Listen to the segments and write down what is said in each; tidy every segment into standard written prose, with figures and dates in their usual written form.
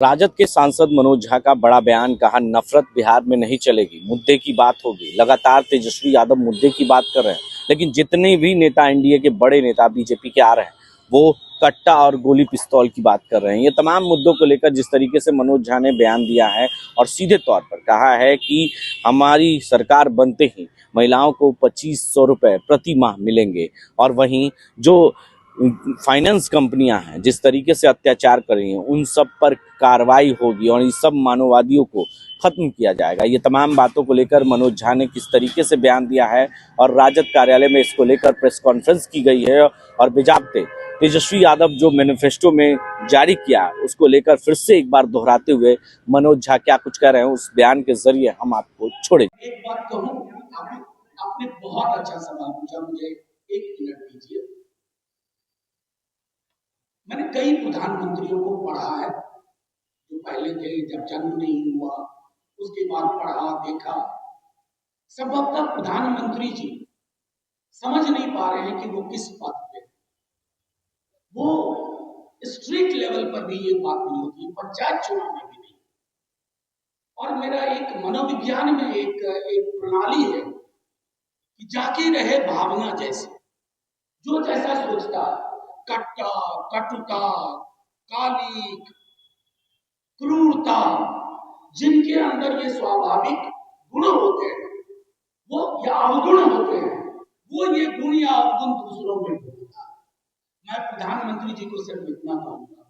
राजद के सांसद मनोज झा का बड़ा बयान, कहा नफरत बिहार में नहीं चलेगी, मुद्दे की बात होगी। लगातार तेजस्वी यादव मुद्दे की बात कर रहे हैं, लेकिन जितने भी नेता एनडीए के बड़े नेता बीजेपी के आ रहे हैं वो कट्टा और गोली पिस्तौल की बात कर रहे हैं। ये तमाम मुद्दों को लेकर जिस तरीके से मनोज झा ने बयान दिया है और सीधे तौर पर कहा है कि हमारी सरकार बनते ही महिलाओं को 2500 रुपये प्रति माह मिलेंगे, और वहीं जो फाइनेंस कंपनियां हैं जिस तरीके से अत्याचार कर रही हैं उन सब पर कार्रवाई होगी और इस सब मानववादियों को खत्म किया जाएगा। ये तमाम बातों को लेकर मनोज झा ने किस तरीके से बयान दिया है और राजद कार्यालय में इसको लेकर प्रेस कॉन्फ्रेंस की गई है, और बेजाबते तेजस्वी यादव जो मैनिफेस्टो में जारी किया उसको लेकर फिर से एक बार दोहराते हुए मनोज झा क्या कुछ कह रहे हैं उस बयान के जरिए हम आपको छोड़ेंगे। एक बात कहूं, आपने बहुत अच्छा सवाल पूछा, मुझे एक मिनट दीजिए। मैंने कई प्रधानमंत्रियों को पढ़ा है जो पहले थे, जब जन्म नहीं हुआ उसके बाद पढ़ा देखा। संभवतः प्रधानमंत्री जी समझ नहीं पा रहे हैं कि वो किस पद पे। वो स्ट्रीट लेवल पर भी ये बात नहीं होती, पंचायत चुनाव में भी नहीं। और मेरा एक मनोविज्ञान में एक प्रणाली है कि जाके रहे भावना जैसे, जो जैसा सोचता, कट्टा, कटुता, कालिक, क्रूरता, जिनके अंदर ये स्वाभाविक गुण होते हैं वो या अवगुण होते हैं, वो ये गुण या अवगुण दूसरों में ढूंढता है। मैं प्रधानमंत्री जी को सिर्फ इतना कहूंगा,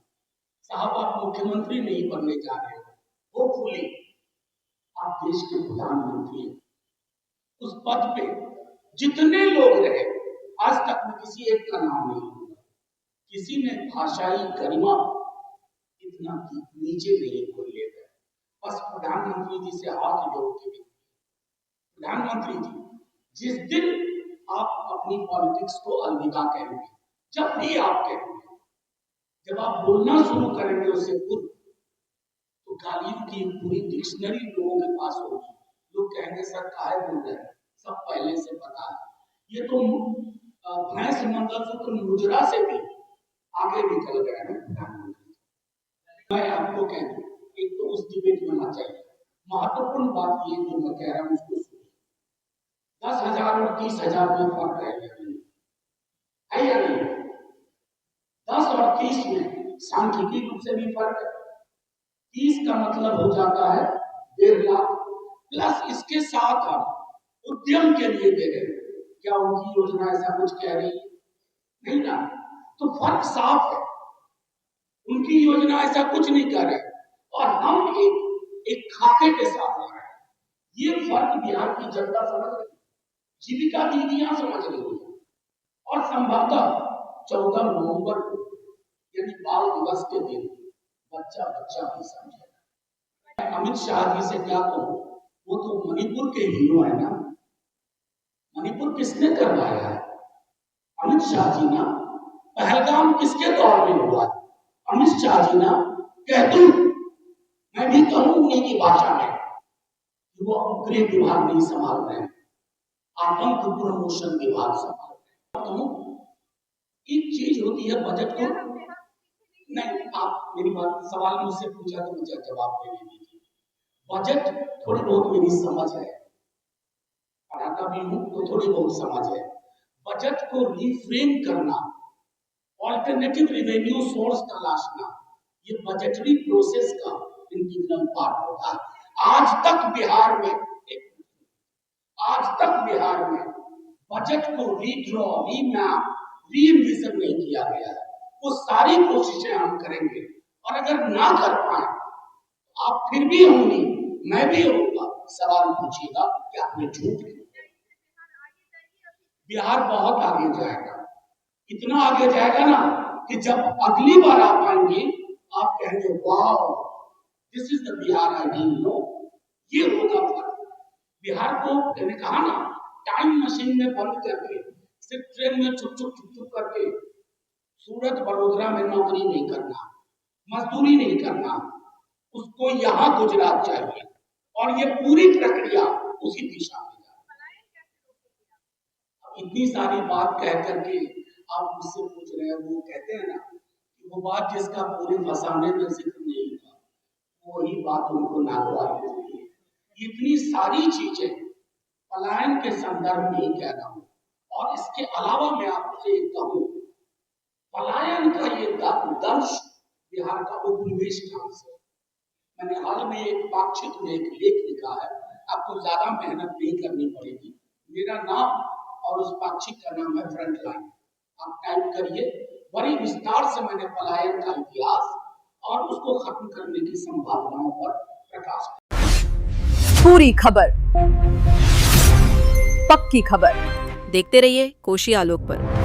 साहब आप मुख्यमंत्री नहीं बनने जा रहे हो, होपफुली आप देश के प्रधानमंत्री हैं। उस पद पे जितने लोग रहे, आज तक में किसी एक का नाम नहीं होगा, किसी ने भाषाई गरिमा इतना नीचे नहीं खोल ले गए। बस प्रधानमंत्री जी से हाथ जोड़ के भी, प्रधानमंत्री जी जिस दिन आप अपनी पॉलिटिक्स को अलविदा कहेंगे, जब भी आप कहेंगे, जब आप बोलना शुरू करेंगे उससे पूर्व, तो गालियों की पूरी डिक्शनरी लोगों के पास होगी। लोग कहेंगे सर काहे बोल रहे हैं, सब पहले से पता है। ये तो भैंस मंगलसूत्र मुजरा से भी आगे निकल गए हैं प्रधानमंत्री। मैं आपको कह दूं, एक तो उस डिबेट में मत जाइए। महत्वपूर्ण बात ये जो मैं कह रहा हूं उसको सुनिए। 10,000 और 30,000 में फर्क है या नहीं? 10 और 30 में सांख्यिकी रूप से भी फर्क है। 30 का मतलब हो जाता है 1.5 लाख, प्लस इसके साथ हम उद्यम के लिए दे रहे हैं। क्या उनकी योजना ऐसा कुछ कह रही है? नहीं ना, तो फर्क साफ है। उनकी योजना ऐसा कुछ नहीं कर रहे और हम एक खाके के साथ आ रहे हैं। ये फर्क बिहार की जनता समझ रही है, जीविका दीदियां समझ रही है, और संभवतः 14 नवंबर को यानी बाल दिवस के दिन बच्चा बच्चा भी समझेगा। अमित शाह जी से क्या कहूं, वो तो मणिपुर के हीरो है ना। मणिपुर किसने करवाया है? अमित शाह जी ना। पहलगाम किसके दौर में हुआ? अमित शाह जी ना। कह दूं, मैं भी कहूं उन्हीं की भाषा में कि वो गृह विभाग नहीं संभाल रहे हैं, आतंक प्रमोशन विभाग संभाल रहे हैं। कहूं एक चीज होती है बजट को, नहीं आप मेरी बात सवाल मुझसे पूछा तो मुझे जवाब देने दीजिए। बजट थोड़ी बहुत मेरी समझ है, पढ़ाता भी हूं तो थोड़ी बहुत समझ है। बजट को रिफ्रेम करना, ऑल्टरनेटिव रेवेन्यू सोर्स तलाशना, ये बजटरी प्रोसेस का इंटीग्रल पार्ट होता है। आज तक बिहार में बजट को रीड्रॉ, रीमैप, रीइंविजन नहीं किया गया है। वो सारी कोशिशें हम करेंगे, और अगर ना कर पाए आप फिर भी होंगी, मैं भी होऊंगा, सवाल पूछिएगा कि आपने झूठ किया। बिहार बहुत आगे जाएगा, इतना आगे जाएगा ना कि जब अगली बार आप आएंगे आप कहेंगे wow, this is the Bihar I didn't know. ये होगा फर्क। बिहार को मैंने कहा ना, टाइम मशीन में बंद करके सिर्फ ट्रेन में चुप चुप करके सूरत वडोदरा में नौकरी नहीं करना, मजदूरी नहीं करना, उसको यहाँ गुजरात चाहिए, और ये पूरी प्रक्रिया उसी दिशा में जाए। इतनी सारी बात कह करके आप मुझसे पूछ रहे हैं, वो कहते हैं ना कि वो बात जिसका पूरे फसाने में जिक्र नहीं हुआ, वही बात उनको नागवार होती है। इतनी सारी चीजें पलायन के संदर्भ में ही कह रहा हूं। और इसके अलावा मैं आपसे एक कहूं, पलायन का ये दंश बिहार का उपनिवेश काल से। मैंने हाल में एक पाक्षिक में एक लेख लिखा है, आपको ज्यादा मेहनत नहीं करनी पड़ेगी। मेरा नाम और उस पाक्षिक का नाम है फ्रंट लाइन। आप टाइप करिए, बड़ी विस्तार से मैंने पलायन का इतिहास और उसको खत्म करने की संभावनाओं पर प्रकाश किया। पूरी खबर, पक्की खबर, देखते रहिए कोशी आलोक पर।